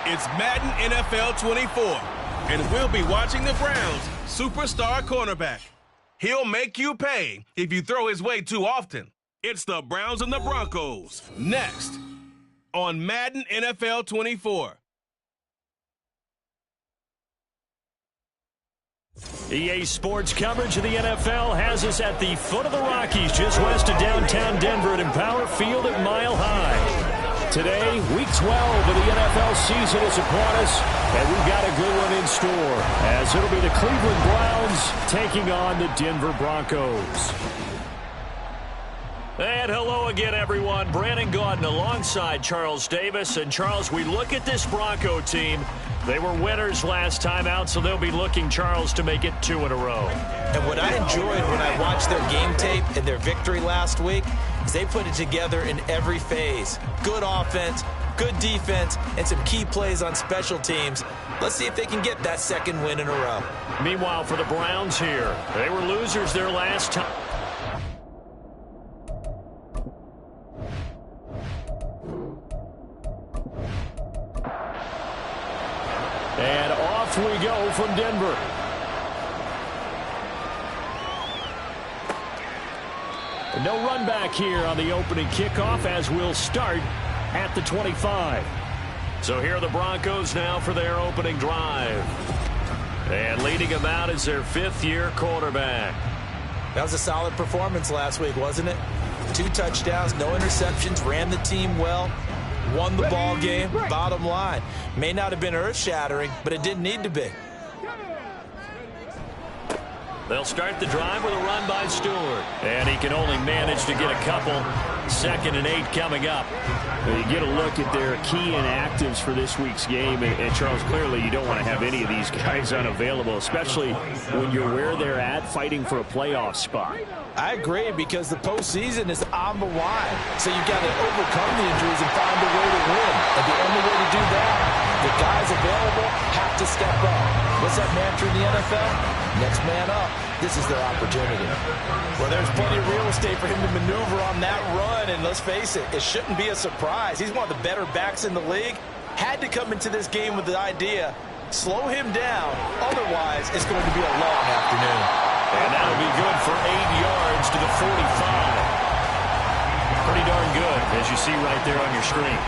It's Madden NFL 24, and we'll be watching the Browns' superstar cornerback. He'll make you pay if you throw his way too often. It's the Browns and the Broncos, next on Madden NFL 24. EA Sports coverage of the NFL has us at the foot of the Rockies, just west of downtown Denver at Empower Field at Mile High. Today, Week 12 of the NFL season is upon us, and we've got a good one in store, as it'll be the Cleveland Browns taking on the Denver Broncos. And hello again, everyone. Brandon Gaudin alongside Charles Davis. And, Charles, we look at this Bronco team. They were winners last time out, so they'll be looking, Charles, to make it 2 in a row. And what I enjoyed when I watched their game tape and their victory last week is they put it together in every phase. Good offense, good defense, and some key plays on special teams. Let's see if they can get that second win in a row. Meanwhile, for the Browns here, they were losers their last time. And off we go from Denver. No run back here on the opening kickoff, as we'll start at the 25. So here are the Broncos now for their opening drive. And leading them out is their fifth-year quarterback. That was a solid performance last week, wasn't it? 2 touchdowns, no interceptions, ran the team well. Won the ball game, bottom line. May not have been earth-shattering, but it didn't need to be. They'll start the drive with a run by Stewart. And he can only manage to get a couple. 2nd and 8 coming up. You get a look at their key inactives for this week's game. And Charles, clearly you don't want to have any of these guys unavailable, especially when you're where they're at fighting for a playoff spot. I agree, because the postseason is on the line. So you've got to overcome the injuries and find a way to win. And the only way to do that, the guys available have to step up. What's that mantra in the NFL? Next man up. This is their opportunity. Well, there's plenty of real estate for him to maneuver on that run. And let's face it, it shouldn't be a surprise. He's one of the better backs in the league. Had to come into this game with the idea, slow him down. Otherwise, it's going to be a long afternoon. And that'll be good for 8 yards to the 45. Pretty darn good, as you see right there on your screen.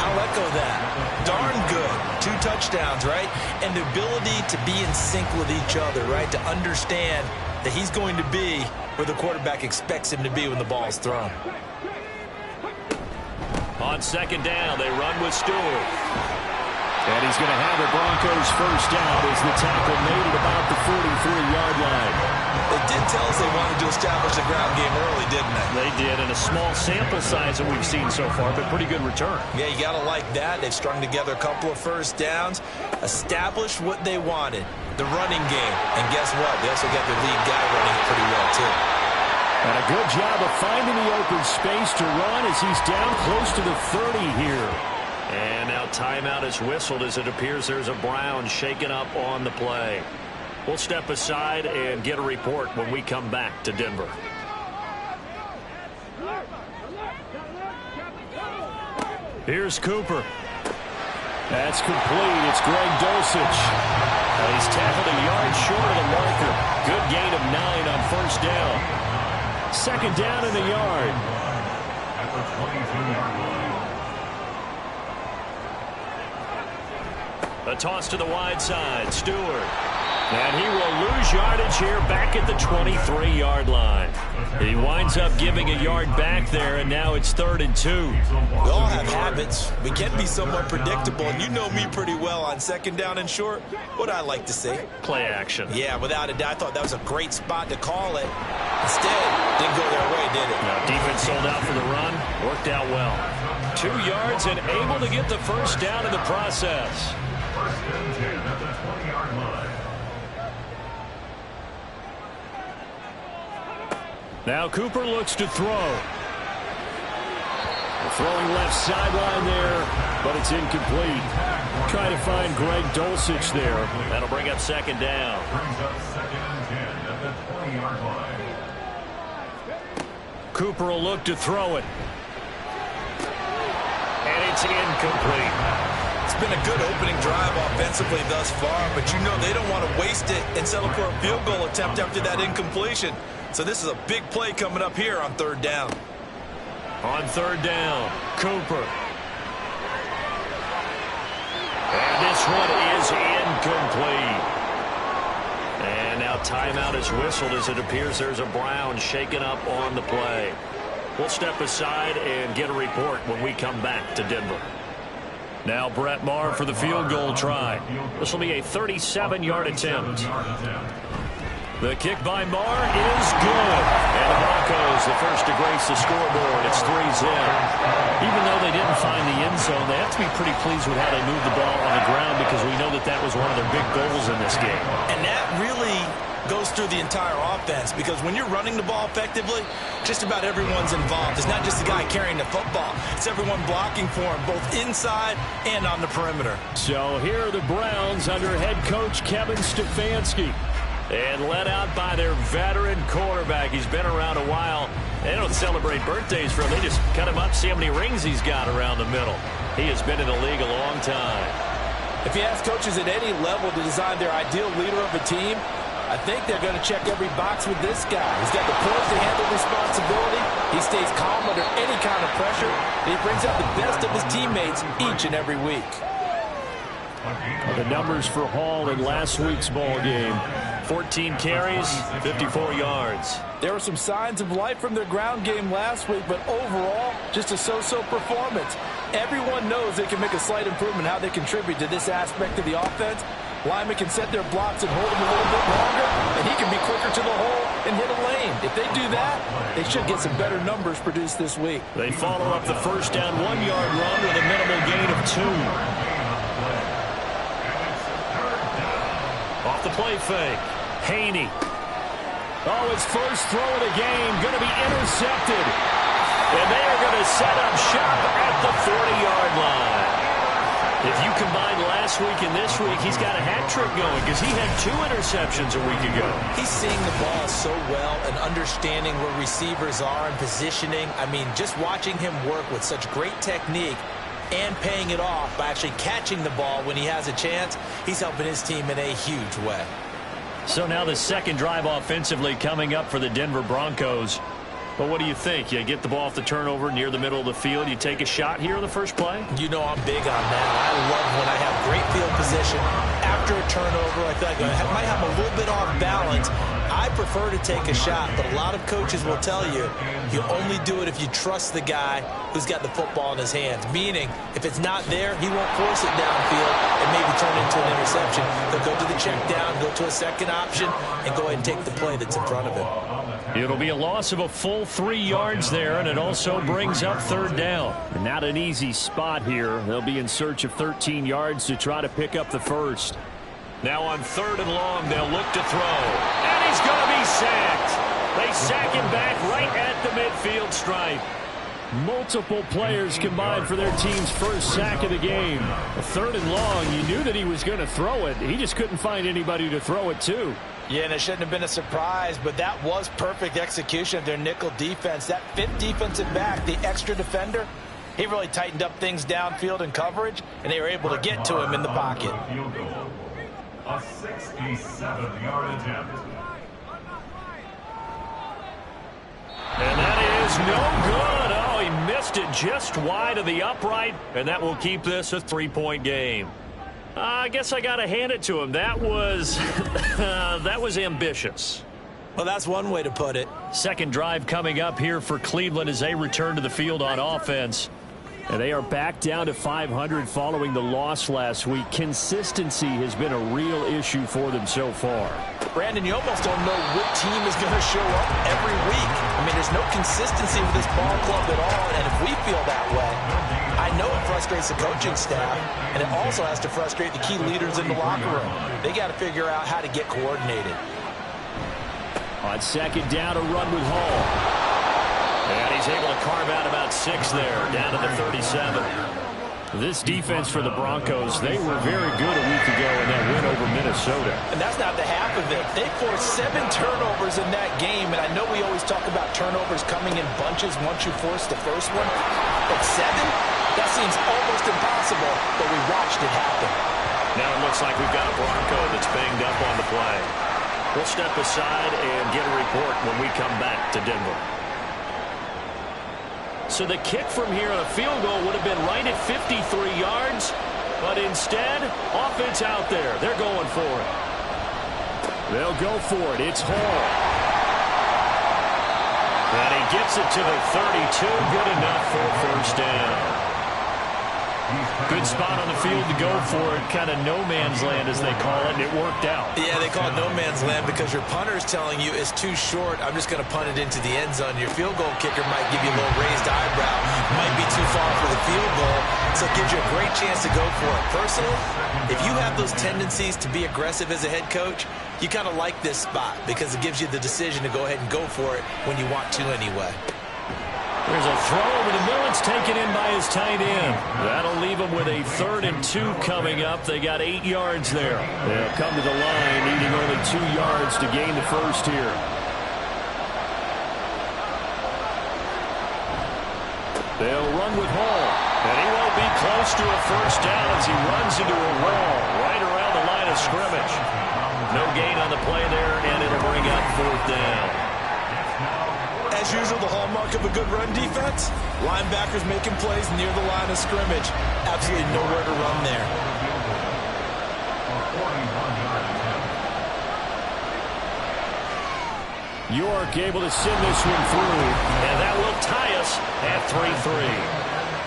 I'll echo that. Darn good. 2 touchdowns, right? And the ability to be in sync with each other, right? To understand that he's going to be where the quarterback expects him to be when the ball's thrown. On 2nd down, they run with Stewart. And he's going to have a Broncos first down as the tackle made at about the 43-yard line. They did tell us they wanted to establish the ground game early, didn't they? They did, and a small sample size that we've seen so far, but pretty good return. Yeah, you got to like that. They've strung together a couple of first downs, established what they wanted, the running game. And guess what? They also got their lead guy running it pretty well, too. And a good job of finding the open space to run as he's down close to the 30 here. And now timeout is whistled as it appears there's a Brown shaken up on the play. We'll step aside and get a report when we come back to Denver. Here's Cooper. That's complete. It's Greg Dulcich. He's tackled a yard short of the marker. Good gain of 9 on first down. 2nd down in the yard. A toss to the wide side. Stewart. And he will lose yardage here back at the 23-yard line. He winds up giving a yard back there, and now it's 3rd and 2. We all have habits. We can be somewhat predictable, and you know me pretty well on 2nd down and short. What I like to see. Play action. Yeah, without a doubt. I thought that was a great spot to call it. Instead, didn't go their way, did it? Now, defense sold out for the run. Worked out well. 2 yards and able to get the first down in the process. Now Cooper looks to throw. Throwing left sideline there, but it's incomplete. Trying to find Greg Dulcich there. That'll bring up 2nd down. Cooper will look to throw it. And it's incomplete. It's been a good opening drive offensively thus far, but you know they don't want to waste it and settle for a field goal attempt after that incompletion. So this is a big play coming up here on third down. On third down, Cooper. And this one is incomplete. And now timeout is whistled as it appears there's a Brown shaken up on the play. We'll step aside and get a report when we come back to Denver. Now Brett Maher for the field goal try. This will be a 37-yard attempt. The kick by Maher is good. And the Broncos, the first to grace the scoreboard. It's 3-0. Even though they didn't find the end zone, they have to be pretty pleased with how they moved the ball on the ground because we know that that was one of their big goals in this game. And that really goes through the entire offense because when you're running the ball effectively, just about everyone's involved. It's not just the guy carrying the football. It's everyone blocking for him, both inside and on the perimeter. So here are the Browns under head coach Kevin Stefanski. And led out by their veteran quarterback. He's been around a while. They don't celebrate birthdays for him. They just cut him up, see how many rings he's got around the middle. He has been in the league a long time. If you ask coaches at any level to design their ideal leader of a team, I think they're going to check every box with this guy. He's got the poise to handle responsibility. He stays calm under any kind of pressure. And he brings out the best of his teammates each and every week. The numbers for Hall in last week's ball game. 14 carries, 54 yards. There were some signs of life from their ground game last week, but overall, just a so-so performance. Everyone knows they can make a slight improvement how they contribute to this aspect of the offense. Linemen can set their blocks and hold them a little bit longer, and he can be quicker to the hole and hit a lane. If they do that, they should get some better numbers produced this week. They follow up the first down 1-yard run with a minimal gain of 2. Off the play fake. Haney. Oh, his first throw of the game going to be intercepted. And they are going to set up shop at the 40-yard line. If you combine last week and this week, he's got a hat trick going because he had 2 interceptions a week ago. He's seeing the ball so well and understanding where receivers are and positioning. I mean, just watching him work with such great technique and paying it off by actually catching the ball when he has a chance, he's helping his team in a huge way. So now the second drive offensively coming up for the Denver Broncos. But what do you think? You get the ball off the turnover near the middle of the field. You take a shot here in the first play? You know I'm big on that. I love when I have great field position. After a turnover, I feel like I might have a little bit off balance. I prefer to take a shot, but a lot of coaches will tell you, you only do it if you trust the guy who's got the football in his hands. Meaning, if it's not there, he won't force it downfield and maybe turn it into an interception. He'll go to the check down, go to a second option, and go ahead and take the play that's in front of him. It'll be a loss of a full 3 yards there, and it also brings up third down. Not an easy spot here. They'll be in search of 13 yards to try to pick up the first. Now on third and long, they'll look to throw. And he's going to be sacked. They sack him back right at the midfield stripe. Multiple players combined for their team's first sack of the game. A third and long, you knew that he was going to throw it. He just couldn't find anybody to throw it to. Yeah, and it shouldn't have been a surprise, but that was perfect execution of their nickel defense. That fifth defensive back, the extra defender, he really tightened up things downfield in coverage, and they were able to get to him in the pocket. A 67-yard attempt. And that is no good. Oh, he missed it just wide of the upright, and that will keep this a 3-point game. I guess I got to hand it to him. That was that was ambitious. Well, that's one way to put it. Second drive coming up here for Cleveland as they return to the field on offense. And they are back down to 500 following the loss last week. Consistency has been a real issue for them so far. Brandon, you almost don't know what team is going to show up every week. I mean, there's no consistency with this ball club at all, and if we feel that way, I know it frustrates the coaching staff, and it also has to frustrate the key leaders in the locker room. They got to figure out how to get coordinated. On second down, a run with Hall. And he's able to carve out about 6 there, down to the 37. This defense for the Broncos, they were very good a week ago in that win over Minnesota. And that's not the half of it. They forced 7 turnovers in that game, and I know we always talk about turnovers coming in bunches once you force the first one. But 7? That seems almost impossible, but we watched it happen. Now it looks like we've got a Bronco that's banged up on the play. We'll step aside and get a report when we come back to Denver. So the kick from here on a field goal would have been right at 53 yards, but instead, offense out there. They're going for it. They'll go for it. It's Hall. And he gets it to the 32. Good enough for a first down. Good spot on the field to go for it. Kind of no man's land, as they call it, and it worked out. Yeah, they call it no man's land because your punter is telling you it's too short. I'm just going to punt it into the end zone. Your field goal kicker might give you a little raised eyebrow. Might be too far for the field goal, so it gives you a great chance to go for it. Personally, if you have those tendencies to be aggressive as a head coach, you kind of like this spot because it gives you the decision to go ahead and go for it when you want to anyway. There's a throw over the middle. It's taken in by his tight end. That'll leave them with a 3rd and 2 coming up. They got 8 yards there. They'll come to the line, needing only 2 yards to gain the first here. They'll run with Hall. And he won't be close to a first down as he runs into a wall right around the line of scrimmage. No gain on the play there, and it'll bring up 4th down. As usual, the hallmark of a good run defense, linebackers making plays near the line of scrimmage. Absolutely nowhere to run there. York able to send this one through, and that will tie us at 3-3.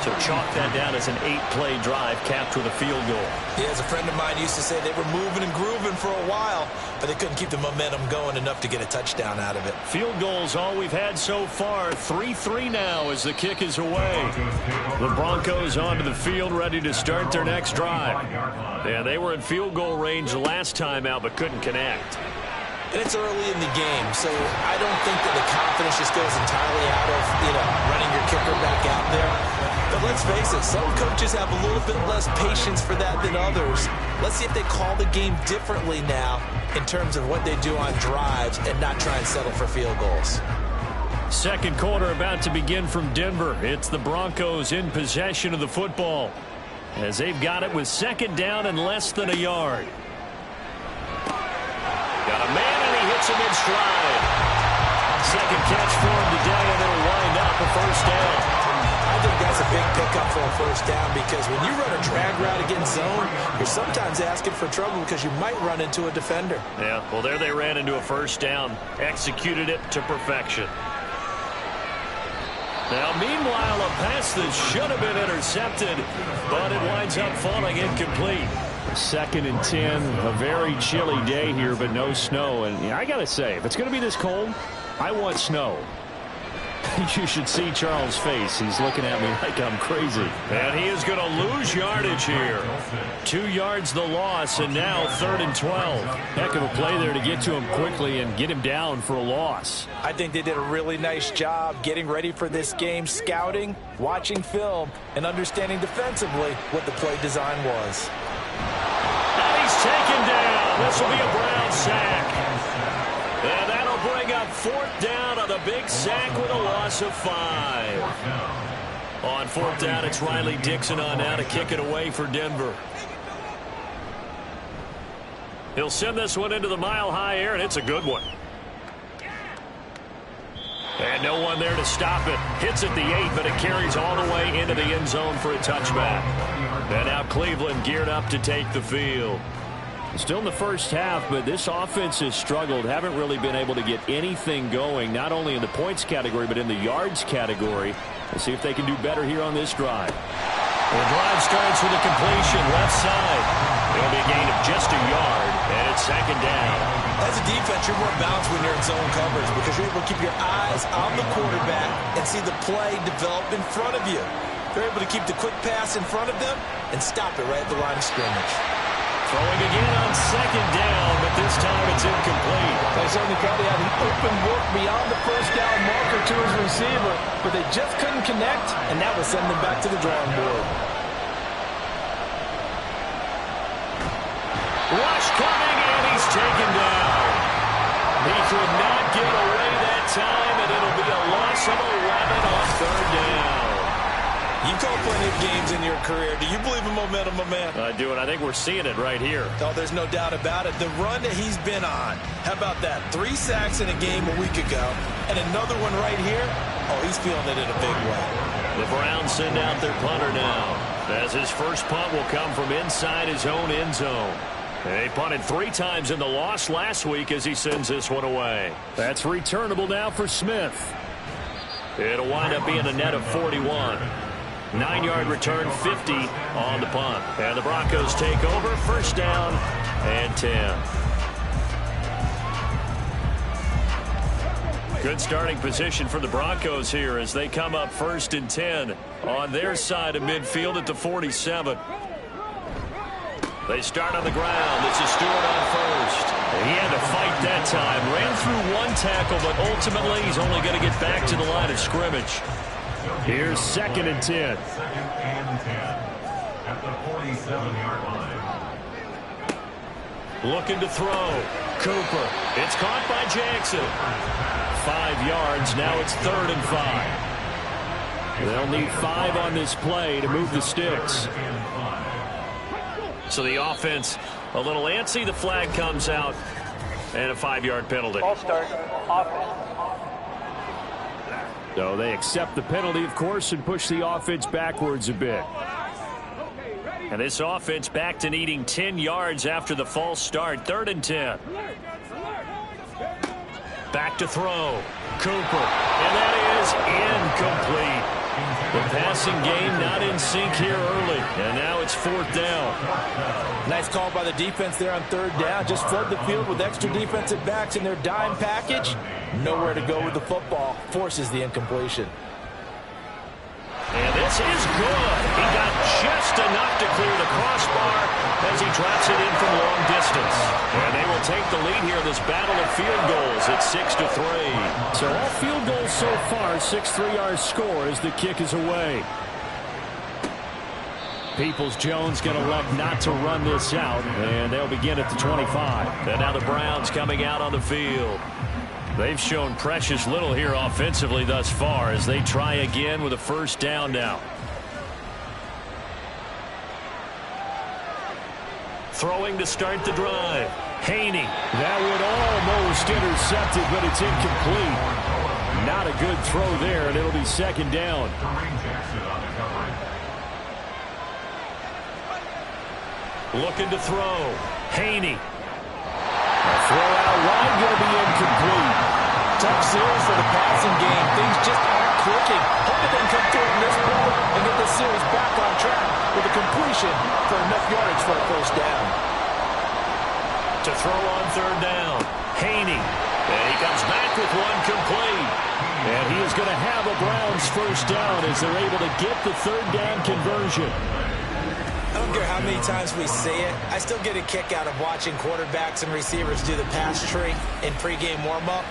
So chalk that down as an 8-play drive capped with a field goal. Yeah, as a friend of mine used to say, they were moving and grooving for a while, but they couldn't keep the momentum going enough to get a touchdown out of it. Field goals all we've had so far. 3-3 now as the kick is away. The Broncos onto the field ready to start their next drive. Yeah, they were in field goal range last time out but couldn't connect. And it's early in the game, so I don't think that the confidence just goes entirely out of, running your kicker back out there. But let's face it, some coaches have a little bit less patience for that than others. Let's see if they call the game differently now in terms of what they do on drives and not try and settle for field goals. Second quarter about to begin from Denver. It's the Broncos in possession of the football as they've got it with 2nd down and less than a yard. Got a man, and he hits him in stride. Second catch for him today, and it'll wind up a first down. I think that's a big pickup for a first down because when you run a drag route against zone, you're sometimes asking for trouble because you might run into a defender. Yeah, well, there they ran into a first down, executed it to perfection. Now, meanwhile, a pass that should have been intercepted, but it winds up falling incomplete. 2nd and 10, a very chilly day here, but no snow. And I got to say, if it's going to be this cold, I want snow. You should see Charles' face. He's looking at me like I'm crazy. And he is going to lose yardage here. 2 yards the loss, and now 3rd and 12. Heck of a play there to get to him quickly and get him down for a loss. I think they did a really nice job getting ready for this game, scouting, watching film, and understanding defensively what the play design was. And he's taken down. This will be a Brown sack. And that'll bring up 4th down on the big sack with a loss of 5. On 4th down, it's Riley Dixon on now to kick it away for Denver. He'll send this one into the mile-high air, and it's a good one. And no one there to stop it. Hits at the 8, but it carries all the way into the end zone for a touchback. And now Cleveland geared up to take the field. Still in the first half, but this offense has struggled. Haven't really been able to get anything going, not only in the points category, but in the yards category. We'll see if they can do better here on this drive. The drive starts with a completion left side. It'll be a gain of just a yard, and it's 2nd down. As a defense, you're more balanced when you're in zone coverage because you're able to keep your eyes on the quarterback and see the play develop in front of you. They're able to keep the quick pass in front of them and stop it right at the line of scrimmage. Throwing again on 2nd down, but this time it's incomplete. They certainly probably had an open look beyond the first down marker to his receiver, but they just couldn't connect, and that would send them back to the drawing board. Rush coming, and he's taken down. He could not get away that time, and it'll be a loss of 11 on third down. You call plenty of games in your career. Do you believe in momentum, my man? I do, and I think we're seeing it right here. Oh, there's no doubt about it. The run that he's been on. How about that? 3 sacks in a game a week ago, and another one right here. Oh, he's feeling it in a big way. The Browns send out their punter now, as his first punt will come from inside his own end zone. They punted 3 times in the loss last week as he sends this one away. That's returnable now for Smith. It'll wind up being a net of 41. 9-yard return, 50 on the punt. And the Broncos take over, first down and 10. Good starting position for the Broncos here as they come up first and 10 on their side of midfield at the 47. They start on the ground. This is Stewart on first. He had to fight that time. Ran through 1 tackle, but ultimately he's only going to get back to the line of scrimmage. Here's second and 10. Second and 10 at the 47-yard line. Looking to throw. Cooper. It's caught by Jackson. 5 yards. Now it's third and 5. They'll need 5 on this play to move the sticks. So the offense a little antsy. The flag comes out and a 5-yard penalty. Ball start. Offense. So they accept the penalty, of course, and push the offense backwards a bit. And this offense back to needing 10 yards after the false start. Third and 10. Back to throw. Cooper. And that is incomplete. The passing game not in sync here early. And now it's fourth down. Nice call by the defense there on third down. Just flood the field with extra defensive backs in their dime package. Nowhere to go with the football. Forces the incompletion. And this is good. He got just enough to clear the crossbar as he drops it in from long distance. And they will take the lead here in this battle of field goals at 6-3. So all field goals so far, 6 3-yard score as the kick is away. Peoples-Jones going to elect not to run this out, and they'll begin at the 25. And now the Browns coming out on the field. They've shown precious little here offensively thus far as they try again with a first down now. Throwing to start the drive. Haney. That would almost intercept it, but it's incomplete. Not a good throw there, and it'll be second down. Looking to throw. Haney. Throw out wide, going to be incomplete. Tough series for the passing game. Things just aren't clicking. Hope they can come through in this ball and get the series back on track with a completion for enough yardage for a first down. To throw on third down. Haney. And he comes back with one complete. And he is going to have a Browns first down as they're able to get the third down conversion. I don't care how many times we see it. I still get a kick out of watching quarterbacks and receivers do the pass tree in pregame warm-up.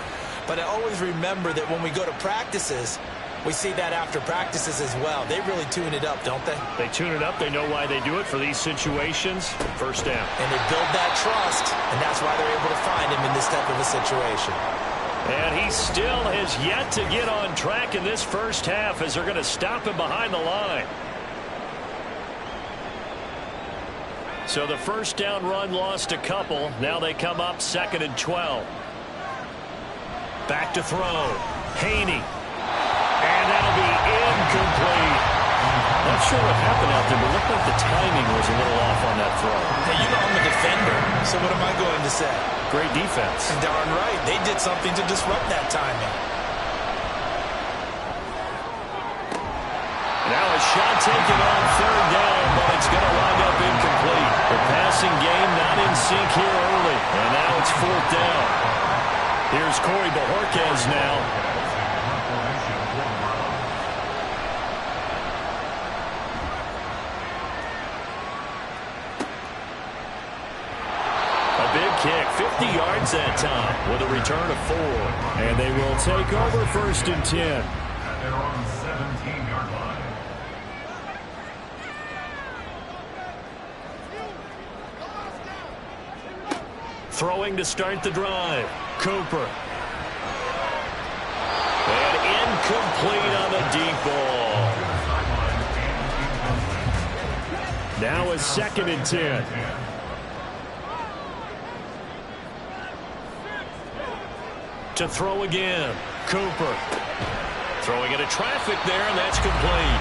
But I always remember that when we go to practices, we see that after practices as well. They really tune it up, don't they? They tune it up. They know why they do it for these situations. First down. And they build that trust, and that's why they're able to find him in this type of a situation. And he still has yet to get on track in this first half as they're going to stop him behind the line. So the first down run lost a couple. Now they come up second and 12. Back to throw. Haney. And that'll be incomplete. Not sure what happened out there, but it looked like the timing was a little off on that throw. Hey, you know I'm a defender, so what am I going to say? Great defense. Darn right. They did something to disrupt that timing. Now a shot taken on third down, but it's going to wind up incomplete. The passing game not in sync here early, and now it's fourth down. Here's Corey Bojorquez now. A big kick, 50 yards that time with a return of 4. And they will take over first and 10. They're on the 17-yard line. Throwing to start the drive. Cooper. And incomplete on the deep ball. Now a 2nd and 10. To throw again. Cooper. Throwing into traffic there, and that's complete.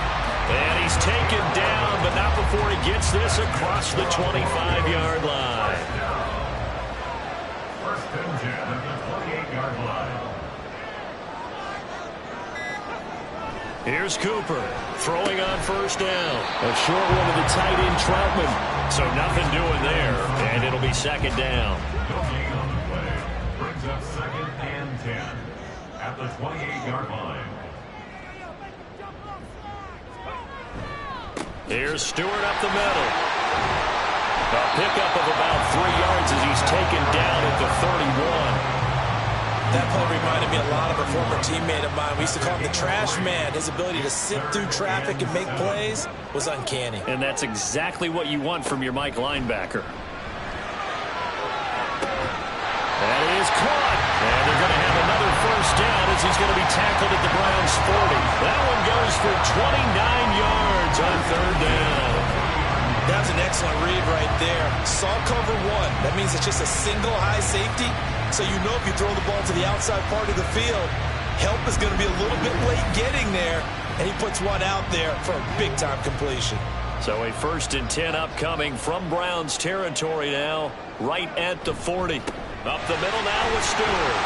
And he's taken down, but not before he gets this across the 25-yard line. First and 10 at the 28-yard line. Here's Cooper throwing on first down. A short one to the tight end, Troutman. So nothing doing there, and it'll be 2nd down. No gain on the play. Brings up 2nd and 10 at the 28-yard line. Here's Stewart up the middle. A pickup of about 3 yards as he's taken down at the 31. That play reminded me a lot of a former teammate of mine. We used to call him the trash man. His ability to sit through traffic and make plays was uncanny. And that's exactly what you want from your Mike linebacker. That is caught. And they're going to have another first down as he's going to be tackled at the Browns' 40. That one goes for 29 yards on 3rd down. That was an excellent read right there. Saw cover 1. That means it's just a single high safety. So you know if you throw the ball to the outside part of the field, help is going to be a little bit late getting there. And he puts one out there for a big-time completion. So a 1st and 10 upcoming from Browns territory now, right at the 40. Up the middle now with Stewart.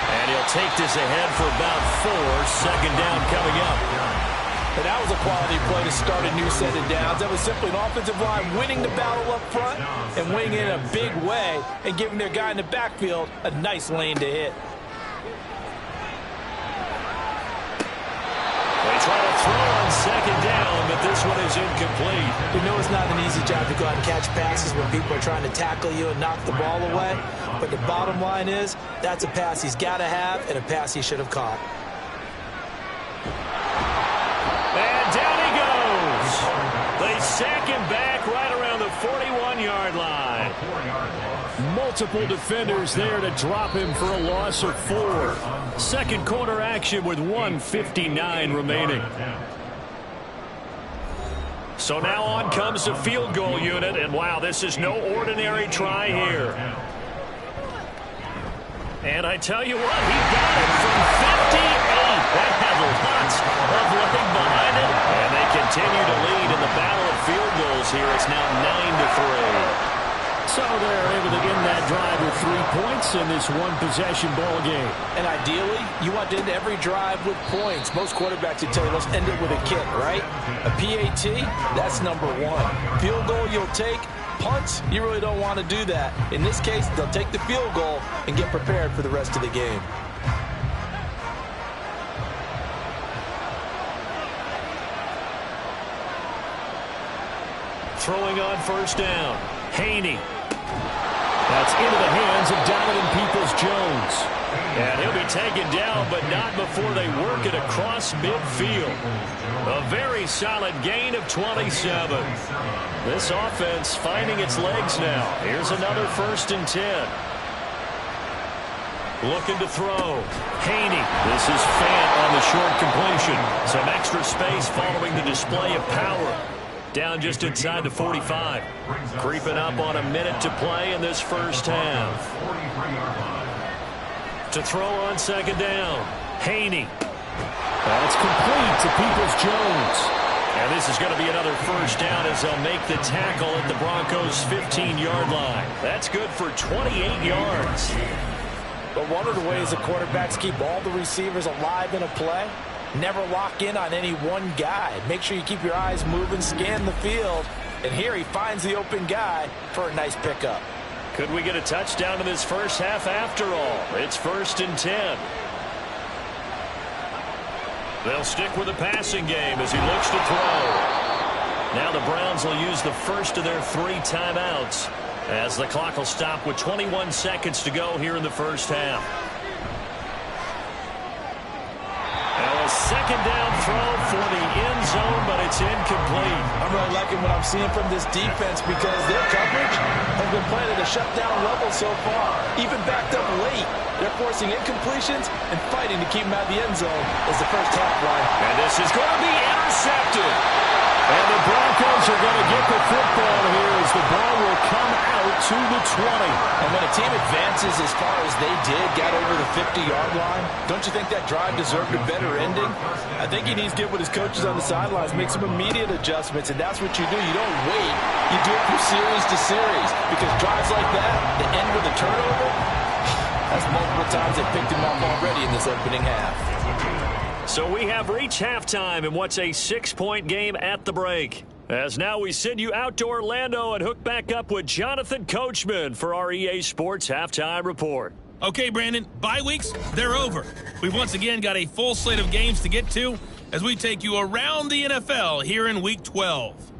And he'll take this ahead for about 4. 2nd down coming up. And that was a quality play to start a new set of downs. That was simply an offensive line winning the battle up front and winning it in a big way and giving their guy in the backfield a nice lane to hit. They try to throw on 2nd down, but this one is incomplete. You know it's not an easy job to go out and catch passes when people are trying to tackle you and knock the ball away. But the bottom line is that's a pass he's got to have and a pass he should have caught. And down he goes. They sack him back right around the 41-yard line. Multiple defenders there to drop him for a loss of 4. Second quarter action with 1:59 remaining. So now on comes the field goal unit, and wow, this is no ordinary try here. And I tell you what, he got it from 58. That had lots of leg behind it. And they continue to lead in the battle of field goals here. It's now 9-3. So they're able to end that drive with 3 points in this one-possession ball game. And ideally, you want to end every drive with points. Most quarterbacks would tell you, let's end it with a kick, right? A PAT, that's number 1. Field goal you'll take. Punts, you really don't want to do that. In this case, they'll take the field goal and get prepared for the rest of the game. Throwing on first down. Haney. That's into the hands of Donovan Peoples-Jones. And he'll be taken down, but not before they work it across midfield. A very solid gain of 27. This offense finding its legs now. Here's another 1st and 10. Looking to throw. Haney. This is Fant on the short completion. Some extra space following the display of power. Down just inside the 45. Creeping up on a minute to play in this first half. To throw on 2nd down. Haney. That's complete to Peoples-Jones. And this is going to be another first down as they'll make the tackle at the Broncos' 15-yard line. That's good for 28 yards. But one of the ways the quarterbacks keep all the receivers alive in a play, never lock in on any one guy. Make sure you keep your eyes moving, scan the field. And here he finds the open guy for a nice pickup. Could we get a touchdown in this first half after all? It's 1st and 10. They'll stick with the passing game as he looks to throw. Now the Browns will use the first of their 3 timeouts as the clock will stop with 21 seconds to go here in the first half. And A second down throw for the end zone, but it's incomplete. I'm really liking what I'm seeing from this defense because their coverage has been playing at a shutdown level so far. Even backed up late, they're forcing incompletions and fighting to keep them out of the end zone as the first half line. And this is going to be intercepted. And the Broncos are going to get the football here as the ball will come out to the 20. And when a team advances as far as they did, got over the 50-yard line, don't you think that drive deserved a better ending? I think he needs to get with his coaches on the sidelines, make some immediate adjustments, and that's what you do. You don't wait. You do it from series to series because drives like that, that end with a turnover, that's multiple times they picked him off already in this opening half. So we have reached halftime in what's a 6-point game at the break. As now we send you out to Orlando and hook back up with Jonathan Coachman for our EA Sports Halftime Report. Okay, Brandon, bye weeks, they're over. We've once again got a full slate of games to get to as we take you around the NFL here in Week 12.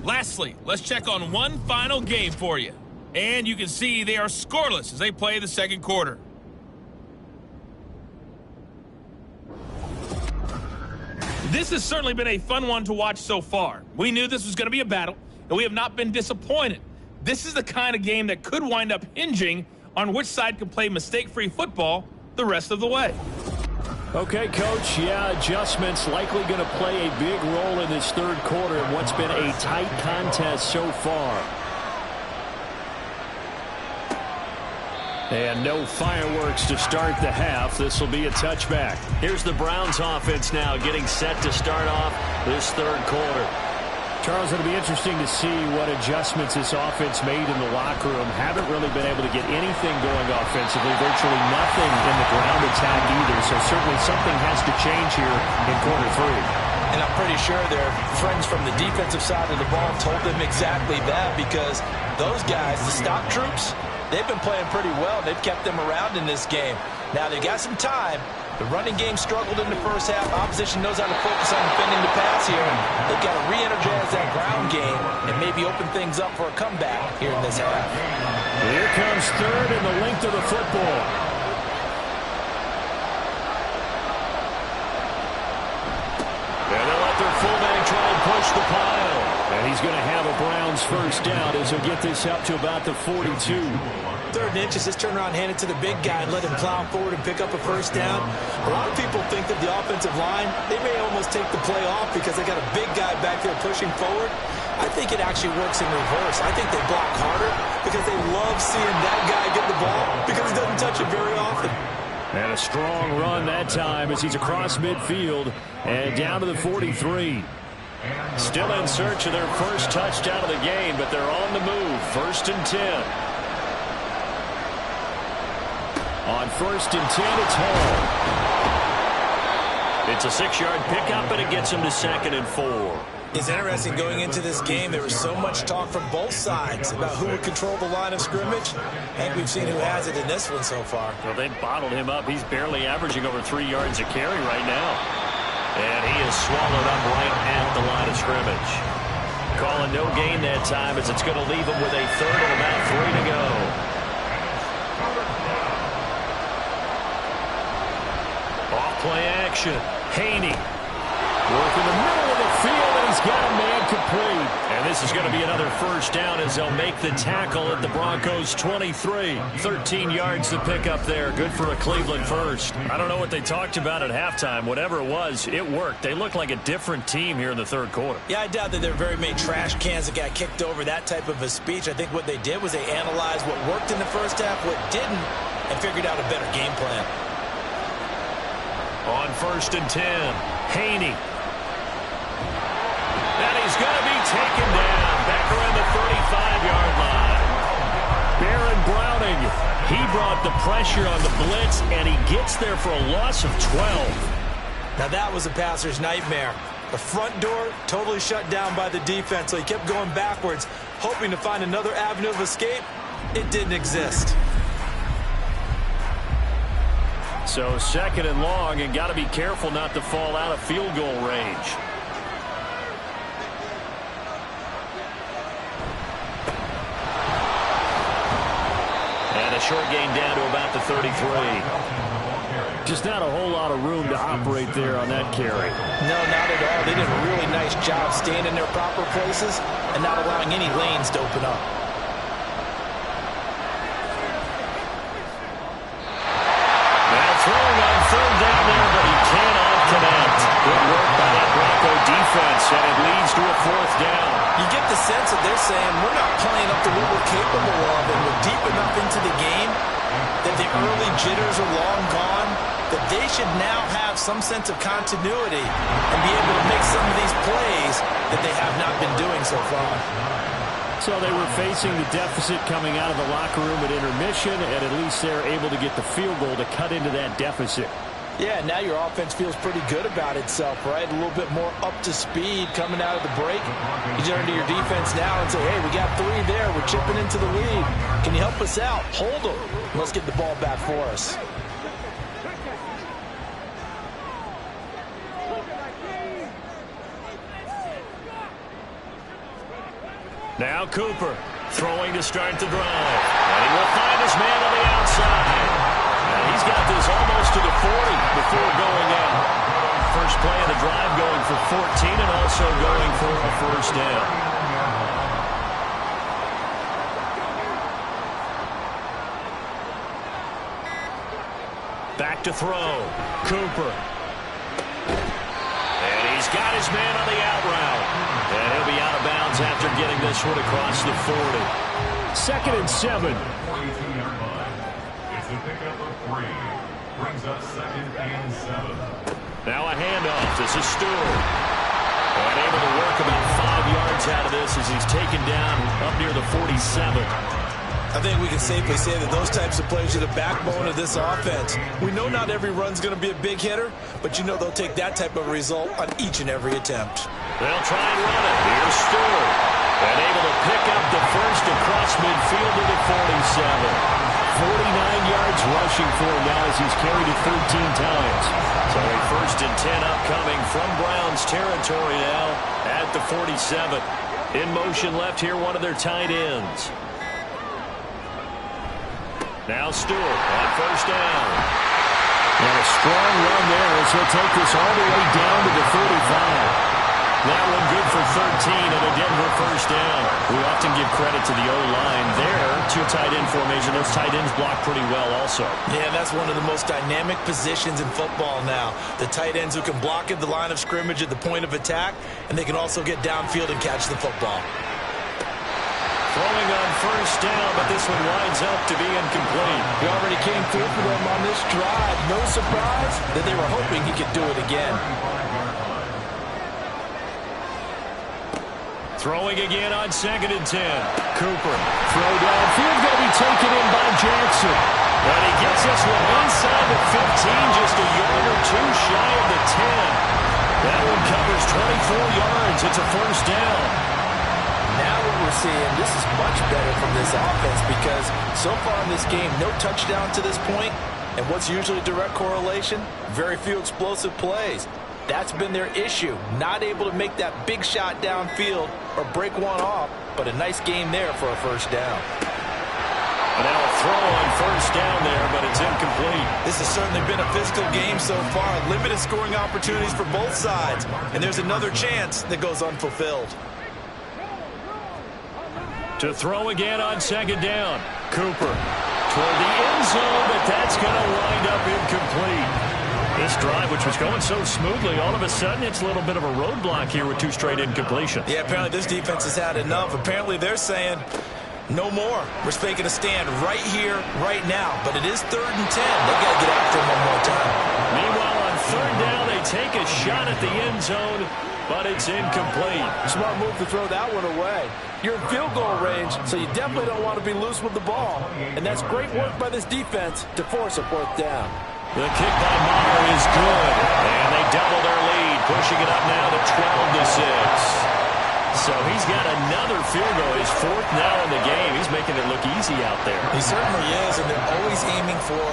Lastly, let's check on one final game for you. And you can see they are scoreless as they play the second quarter. This has certainly been a fun one to watch so far. We knew this was going to be a battle, and we have not been disappointed. This is the kind of game that could wind up hinging on which side can play mistake-free football the rest of the way. Okay, Coach, yeah, adjustments likely going to play a big role in this third quarter in what's been a tight contest so far. And no fireworks to start the half. This will be a touchback. Here's the Browns offense now getting set to start off this third quarter. Charles, it'll be interesting to see what adjustments this offense made in the locker room. Haven't really been able to get anything going offensively, virtually nothing in the ground attack either. So certainly something has to change here in quarter three. And I'm pretty sure their friends from the defensive side of the ball told them exactly that because those guys, the stop troops, they've been playing pretty well. They've kept them around in this game. Now they got some time. The running game struggled in the first half. Opposition knows how to focus on defending the pass here. They've got to re-energize that ground game and maybe open things up for a comeback here in this half. Here comes third and the length of the football. And they'll let their fullback try and push the pile. And he's going to have a Browns first down as he'll get this up to about the 42. Third and inches, just turn around, hand it to the big guy and let him plow forward and pick up a first down. A lot of people think that the offensive line, they may almost take the play off because they got a big guy back there pushing forward. I think it actually works in reverse. I think they block harder because they love seeing that guy get the ball because he doesn't touch it very often. And a strong run that time as he's across midfield and down to the 43. Still in search of their first touchdown of the game, but they're on the move. 1st and 10. On 1st and 10, it's Hall. It's a 6-yard pickup, and it gets him to 2nd and 4. It's interesting going into this game. There was so much talk from both sides about who would control the line of scrimmage. I think we've seen who has it in this one so far. Well, they bottled him up. He's barely averaging over 3 yards a carry right now. And he is swallowed up right at the line of scrimmage. Calling no gain that time as it's going to leave him with a 3rd and about 3 to go. Play action. Haney working the middle of the field, and he's got a man complete. And this is going to be another first down as they'll make the tackle at the Broncos' 23. 13 yards to pick up there. Good for a Cleveland first. I don't know what they talked about at halftime. Whatever it was, it worked. They look like a different team here in the third quarter. Yeah, I doubt that there are very many trash cans that got kicked over, that type of a speech. I think what they did was they analyzed what worked in the first half, what didn't, and figured out a better game plan. On 1st and 10, Haney. And he's going to be taken down back around the 35-yard line. Baron Browning, he brought the pressure on the blitz, and he gets there for a loss of 12. Now that was a passer's nightmare. The front door totally shut down by the defense, so he kept going backwards, hoping to find another avenue of escape. It didn't exist. So second and long, and got to be careful not to fall out of field goal range. And a short gain down to about the 33. Just not a whole lot of room to operate there on that carry. No, not at all. They did a really nice job staying in their proper places and not allowing any lanes to open up. Now throwing on third down there, but he cannot connect. Good work by that Bronco defense, and it leads to a fourth down. You get the sense that they're saying we're not playing up to what we're capable of, and we're deep enough into the game that the early jitters are long gone, that they should now have some sense of continuity and be able to make some of these plays that they have not been doing so far. So they were facing the deficit coming out of the locker room at intermission, and at least they're able to get the field goal to cut into that deficit. Yeah, now your offense feels pretty good about itself, right? A little bit more up to speed coming out of the break. You turn to your defense now and say, hey, we got 3 there. We're chipping into the lead. Can you help us out? Hold them. Let's get the ball back for us. Now Cooper throwing to start the drive. And he will find his man on the outside. And he's got this almost to the 40 before going in. First play of the drive going for 14 and also going for a first down. Back to throw. Cooper. And he's got his man on the out route. And he'll be out of bounds after getting this one across the 40. 2nd and 7. It's a pickup of 3. Brings up 2nd and 7. Now a handoff. This is Stewart. And able to work about 5 yards out of this as he's taken down up near the 47. I think we can safely say that those types of plays are the backbone of this offense. We know not every run's going to be a big hitter, but you know they'll take that type of result on each and every attempt. They'll try and run it. Here's Stewart. And able to pick up the first across midfield to the 47. 49 yards rushing for him now as he's carried it 13 times. So a 1st and 10 upcoming from Browns territory now at the 47. In motion left here, one of their tight ends. Now Stewart on first down. And a strong run there as he'll take this all the way down to the 35. That one good for 13 and a Denver first down. We often give credit to the O-line there. 2 tight end formation. Those tight ends block pretty well also. Yeah, that's one of the most dynamic positions in football now. The tight ends who can block at the line of scrimmage at the point of attack, and they can also get downfield and catch the football. Throwing on first down, but this one winds up to be incomplete. He already came through for them on this drive. No surprise that they were hoping he could do it again. Throwing again on 2nd and 10. Cooper. Throw downfield going to be taken in by Jackson. And he gets this one inside the 15, just a yard or 2 shy of the 10. That one covers 24 yards. It's a first down. Now what we're seeing, this is much better from this offense because so far in this game, no touchdown to this point, and what's usually direct correlation? Very few explosive plays. That's been their issue, not able to make that big shot downfield or break one off, but a nice game there for a first down. And now a throw on first down there, but it's incomplete. This has certainly been a physical game so far. Limited scoring opportunities for both sides, and there's another chance that goes unfulfilled. To throw again on 2nd down. Cooper toward the end zone, but that's going to wind up incomplete. This drive, which was going so smoothly, all of a sudden it's a little bit of a roadblock here with 2 straight incompletions. Yeah, apparently this defense has had enough. Apparently they're saying, no more. We're taking a stand right here, right now. But it is 3rd and 10. They've got to get after him one more time. Meanwhile, on 3rd down, they take a shot at the end zone, but it's incomplete. Smart move to throw that one away. You're in field goal range, so you definitely don't want to be loose with the ball. And that's great work by this defense to force a 4th down. The kick by Meyer is good, and they double their lead, pushing it up now to 12-6. So he's got another field goal. His 4th now in the game. He's making it look easy out there. He certainly is, and they're always aiming for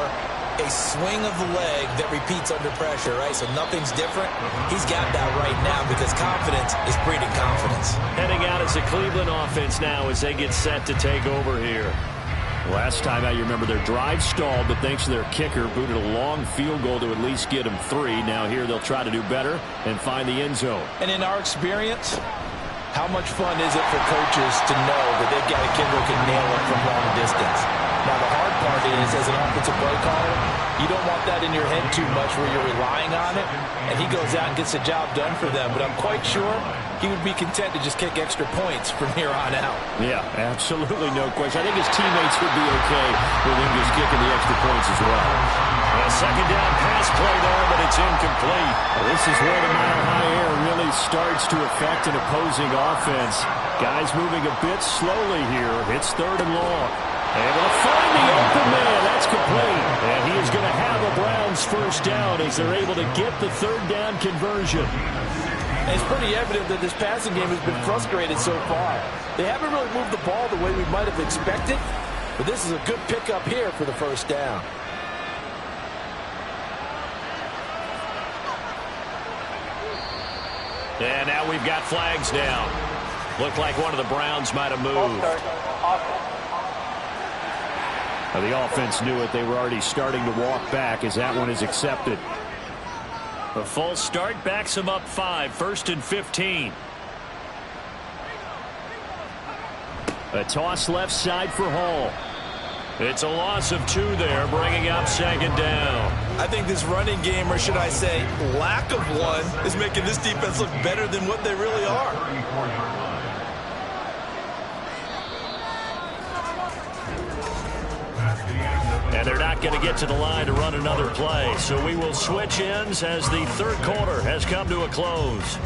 a swing of the leg that repeats under pressure, right? So nothing's different. He's got that right now because confidence is breeding confidence. Heading out as a Cleveland offense now as they get set to take over here. Last time out, you remember their drive stalled, but thanks to their kicker, booted a long field goal to at least get them 3. Now here they'll try to do better and find the end zone. And in our experience, how much fun is it for coaches to know that they've got a kid who can nail it from long distance? Now, the hard part is, as an offensive play caller, you don't want that in your head too much where you're relying on it, and he goes out and gets the job done for them. But I'm quite sure he would be content to just kick extra points from here on out. Yeah, absolutely no question. I think his teammates would be okay with him just kicking the extra points as well. A second down pass play there, but it's incomplete. This is where the mile-high air really starts to affect an opposing offense. Guys moving a bit slowly here. It's 3rd and long. Able to find the open man. That's complete. And he is going to have a Browns first down as they're able to get the 3rd down conversion. And it's pretty evident that this passing game has been frustrated so far. They haven't really moved the ball the way we might have expected, but this is a good pickup here for the first down. And now we've got flags down. Looked like one of the Browns might have moved. The offense knew it. They were already starting to walk back as that one is accepted. A false start backs them up 5. 1st and 15. A toss left side for Hall. It's a loss of 2 there, bringing up 2nd down. I think this running game, or should I say lack of one, is making this defense look better than what they really are. And they're not going to get to the line to run another play. So we will switch ends as the 3rd quarter has come to a close.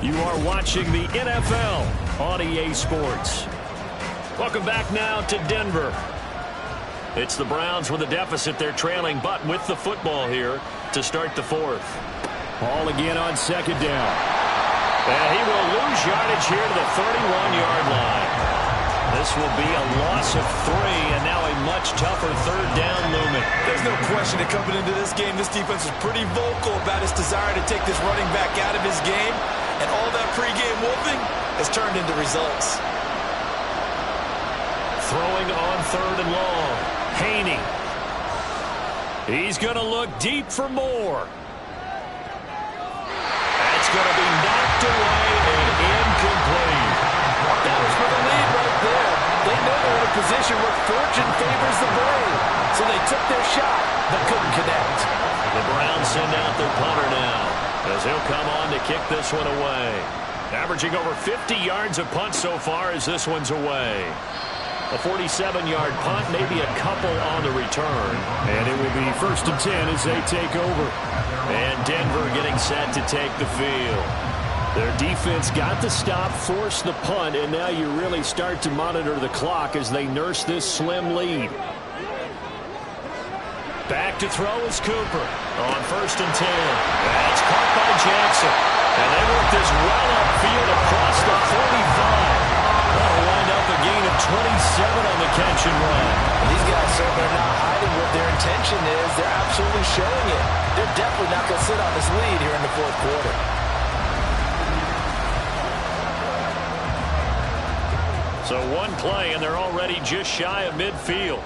You are watching the NFL on EA Sports. Welcome back now to Denver. It's the Browns with a deficit. They're trailing, but with the football here to start the 4th. Ball again on 2nd down. And he will lose yardage here to the 31-yard line. This will be a loss of 3, and now a much tougher 3rd down looming. There's no question that coming into this game, this defense is pretty vocal about its desire to take this running back out of his game, and all that pregame wolfing has turned into results. Throwing on 3rd and long. Haney. He's going to look deep for more. That's going to be knocked away and incomplete. That was for the lead right there. They know they're in a position where fortune favors the brave. So they took their shot, but couldn't connect. The Browns send out their punter now, as he'll come on to kick this one away. Averaging over 50 yards a punt so far as this one's away. A 47-yard punt, maybe a couple on the return. And it will be 1st and 10 as they take over. And Denver getting set to take the field. Their defense got the stop, forced the punt, and now you really start to monitor the clock as they nurse this slim lead. Back to throw is Cooper on 1st and 10. That's caught by Jackson. And they work this well upfield across the 45. That'll wind up a gain of 27 on the catch and run. These guys certainly are not hiding what their intention is. They're absolutely showing it. They're definitely not going to sit on this lead here in the 4th quarter. So one play, and they're already just shy of midfield.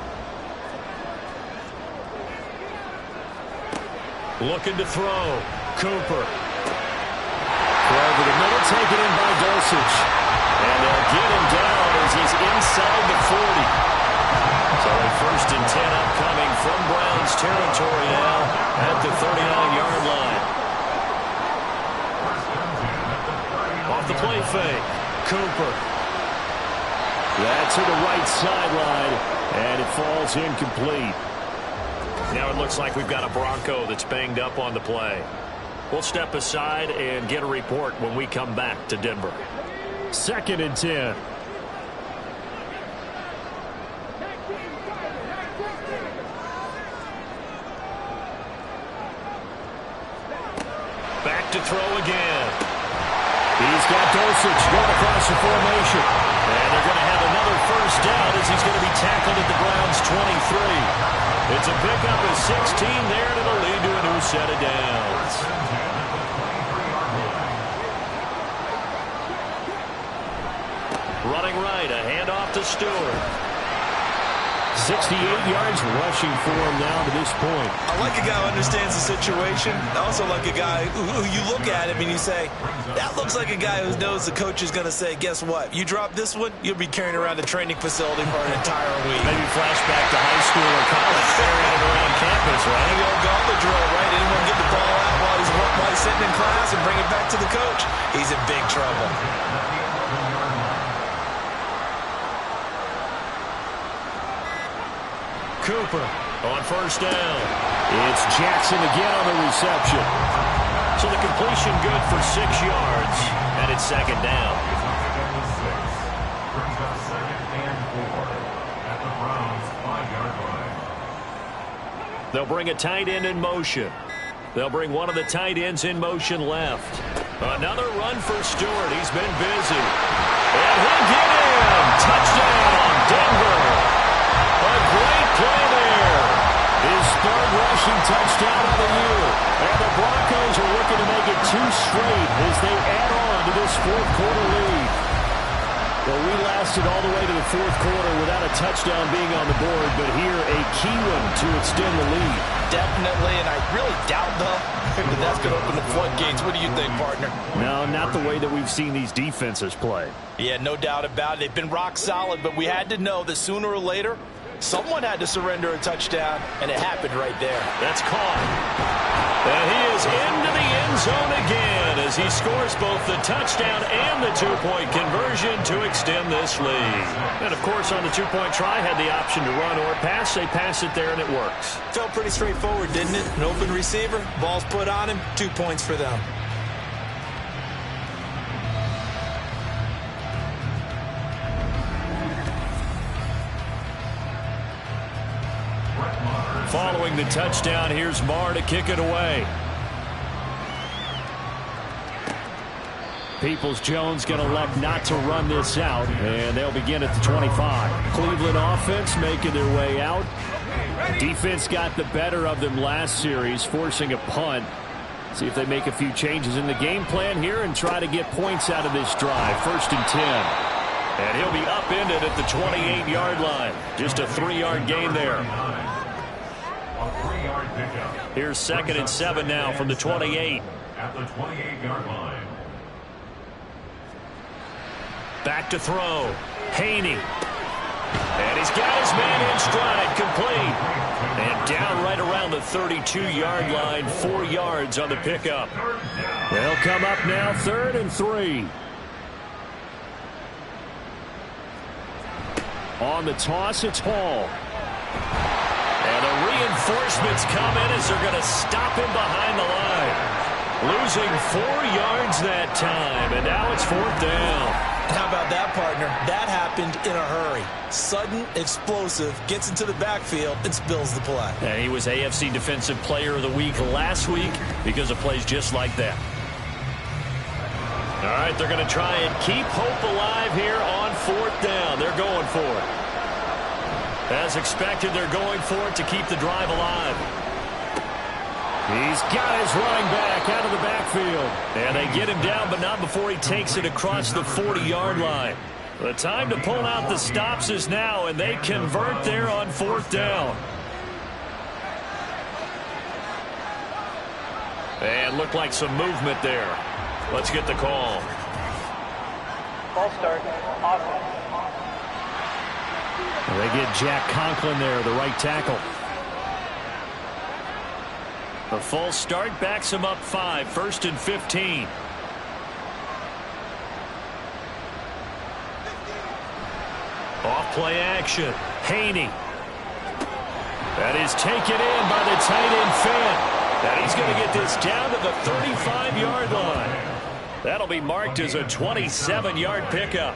Looking to throw. Cooper. Throw over the middle, taken in by Dulcich. And they'll get him down as he's inside the 40. So a 1st and 10 upcoming from Browns territory now at the 39-yard line. Off the play fake. Cooper. Yeah, to the right sideline, and it falls incomplete. Now it looks like we've got a Bronco that's banged up on the play. We'll step aside and get a report when we come back to Denver. 2nd and 10. Back to throw again. He's got Dulcich going across the formation. And they're going to have another first down as he's going to be tackled at the Browns' 23. It's a pickup of 16 there, and it'll lead to a new set of downs. Running right, a handoff to Stewart. 68 yards rushing for him now to this point. I like a guy who understands the situation. I also like a guy who you look at him and you say, that looks like a guy who knows the coach is going to say, guess what? You drop this one, you'll be carrying around the training facility for an entire week. Maybe flashback to high school or college, carrying it around campus, right? The old gauntlet drill, right? Anyone get the ball out while he's sitting in class and bring it back to the coach? He's in big trouble. Cooper on first down. It's Jackson again on the reception. So the completion good for 6 yards, and it's second down. They'll bring a tight end in motion. They'll bring one of the tight ends in motion left. Another run for Stewart. He's been busy. And he'll get him. Touchdown, Denver. A great play there. His third rushing touchdown of the year. And the Broncos are looking to make it 2 straight as they add on to this fourth quarter lead. Well, we lasted all the way to the fourth quarter without a touchdown being on the board, but here a key one to extend the lead. Definitely, and I really doubt, though, that that's going to open the floodgates. What do you think, partner? No, not the way that we've seen these defenses play. Yeah, no doubt about it. They've been rock solid, but we had to know that sooner or later, someone had to surrender a touchdown, and it happened right there. That's caught. And he is into the end zone again as he scores both the touchdown and the 2-point conversion to extend this lead. And, of course, on the 2-point try, had the option to run or pass. They pass it there, and it works. Felt pretty straightforward, didn't it? An open receiver, ball's put on him, 2 points for them. Following the touchdown, here's Marr to kick it away. Peoples-Jones going to elect not to run this out, and they'll begin at the 25. Cleveland offense making their way out. Defense got the better of them last series, forcing a punt. See if they make a few changes in the game plan here and try to get points out of this drive. 1st and 10. And he'll be upended at the 28-yard line. Just a 3-yard gain there. Here's 2nd and 7 now from the 28. At the 28-yard line. Back to throw. Haney. And he's got his man in stride, complete. And down right around the 32-yard line, 4 yards on the pickup. They'll come up now 3rd and 3. On the toss, it's Hall. And the reinforcements come in as they're going to stop him behind the line. Losing 4 yards that time, and now it's 4th down. How about that, partner? That happened in a hurry. Sudden, explosive, gets into the backfield, and spills the play. And he was AFC Defensive Player of the Week last week because of plays just like that. All right, they're going to try and keep hope alive here on 4th down. They're going for it. As expected, they're going for it to keep the drive alive. He's got his running back out of the backfield. And they get him down, but not before he takes it across the 40-yard line. The time to pull out the stops is now, and they convert there on 4th down. And looked like some movement there. Let's get the call. Ball start. Offense. They get Jack Conklin there, the right tackle. A false start backs him up 5, 1st and 15. Off play action. Haney. That is taken in by the tight end Fant. And he's going to get this down to the 35-yard line. That'll be marked as a 27-yard pickup.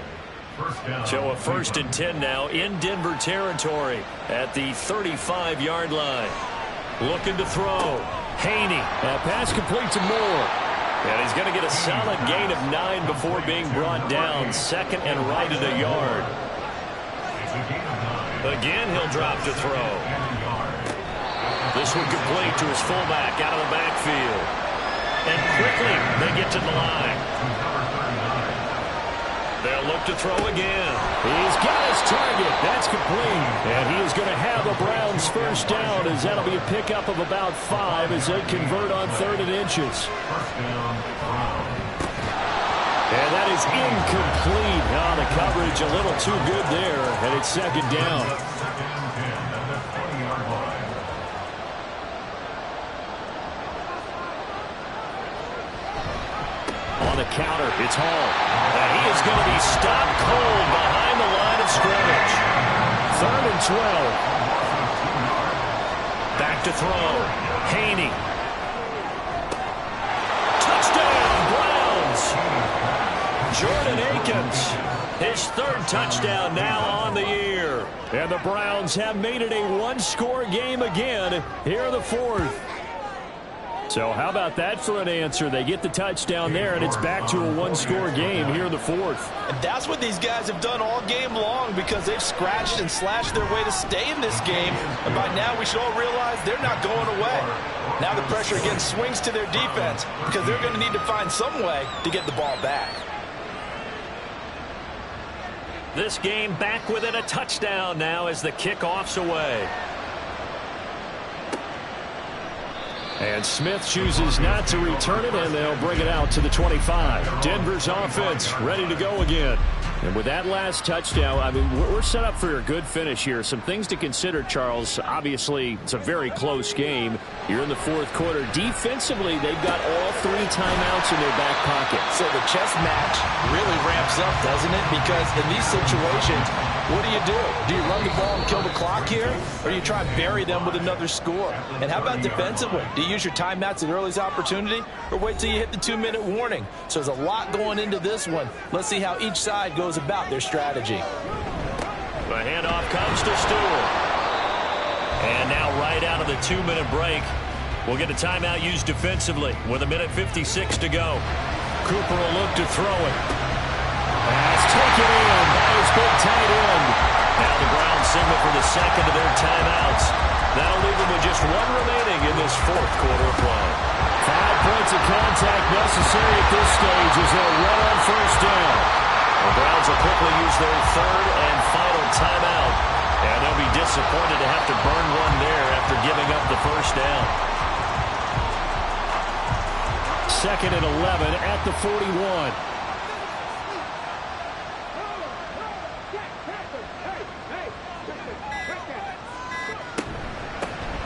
So a 1st and 10 now in Denver territory at the 35-yard line. Looking to throw. Haney. Pass complete to Moore. And he's going to get a solid gain of 9 before being brought down. 2nd and right at a yard. Again, he'll drop to throw. This one complete to his fullback out of the backfield. And quickly they get to the line. They'll look to throw again. He's got his target. That's complete. And he is going to have the Browns first down, as that'll be a pickup of about 5 as they convert on 3rd and inches. And that is incomplete. Oh, the coverage a little too good there, and it's 2nd down. On the counter, it's Hall. And he is going to be stopped cold behind the line of scrimmage. 3rd and 12. Back to throw. Haney. Touchdown, Browns! Jordan Akins. His 3rd touchdown now on the year. And the Browns have made it a one-score game again here in the 4th. So how about that for an answer? They get the touchdown there, and it's back to a one-score game here in the 4th. And that's what these guys have done all game long, because they've scratched and slashed their way to stay in this game. And by now we should all realize they're not going away. Now the pressure again swings to their defense, because they're going to need to find some way to get the ball back. This game back within a touchdown now as the kickoff's away. And Smith chooses not to return it, and they'll bring it out to the 25. Denver's offense ready to go again. And with that last touchdown, I mean, we're set up for a good finish here. Some things to consider, Charles. Obviously, it's a very close game. You're in the 4th quarter. Defensively, they've got all 3 timeouts in their back pocket. So the chess match really ramps up, doesn't it? Because in these situations, what do? Do you run the ball and kill the clock here? Or do you try and bury them with another score? And how about defensively? Do you use your timeouts at earliest opportunity? Or wait till you hit the 2-minute warning? So there's a lot going into this one. Let's see how each side goes about their strategy. The handoff comes to Stewart. And now right out of the 2-minute break, we'll get a timeout used defensively with 1:56 to go. Cooper will look to throw it. That's taken in by his big tight end. Now the Browns signal for the 2nd of their timeouts. That'll leave them with just 1 remaining in this 4th quarter of play. 5 points of contact necessary at this stage as they'll run on first down. The Browns will quickly use their 3rd and final timeout. And they'll be disappointed to have to burn one there after giving up the first down. 2nd and 11 at the 41.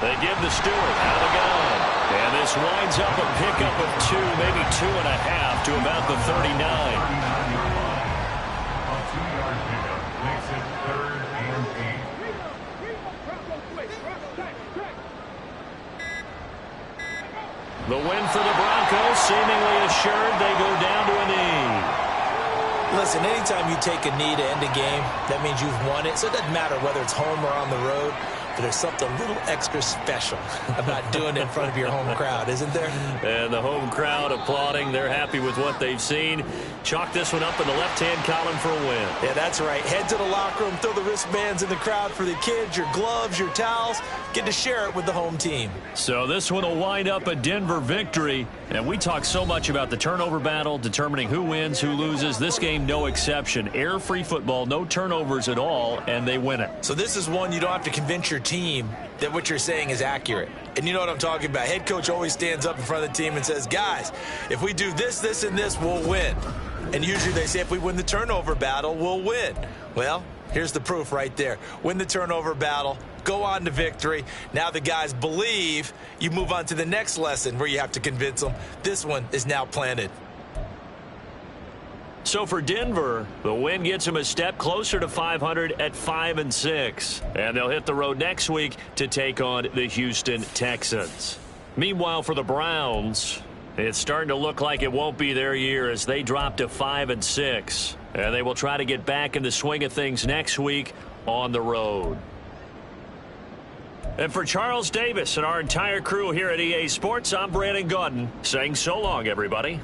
They give the Stewart out of the gun. And this winds up a pickup of 2, maybe 2.5 to about the 39. A 2-yard pickup makes it 3rd and 8. The win for the Broncos, seemingly assured they go down to a knee. Listen, anytime you take a knee to end a game, that means you've won it. So it doesn't matter whether it's home or on the road. But there's something a little extra special about doing it in front of your home crowd, isn't there? And the home crowd applauding. They're happy with what they've seen. Chalk this one up in the left-hand column for a win. Yeah, that's right. Head to the locker room, throw the wristbands in the crowd for the kids, your gloves, your towels. Get to share it with the home team. So this one will wind up a Denver victory. And we talk so much about the turnover battle, determining who wins, who loses. This game, no exception. Air-free football, no turnovers at all, and they win it. So this is one you don't have to convince your team that what you're saying is accurate. And you know what I'm talking about. Head coach always stands up in front of the team and says, guys, if we do this, this, and this, we'll win. And usually they say if we win the turnover battle, we'll win. Well, here's the proof right there. Win the turnover battle, go on to victory. Now the guys believe. You move on to the next lesson where you have to convince them. This one is now planted. So for Denver, the win gets them a step closer to 500 at 5-6. And they'll hit the road next week to take on the Houston Texans. Meanwhile, for the Browns, it's starting to look like it won't be their year as they drop to 5-6. And they will try to get back in the swing of things next week on the road. And for Charles Davis and our entire crew here at EA Sports, I'm Brandon Gaudin saying so long, everybody.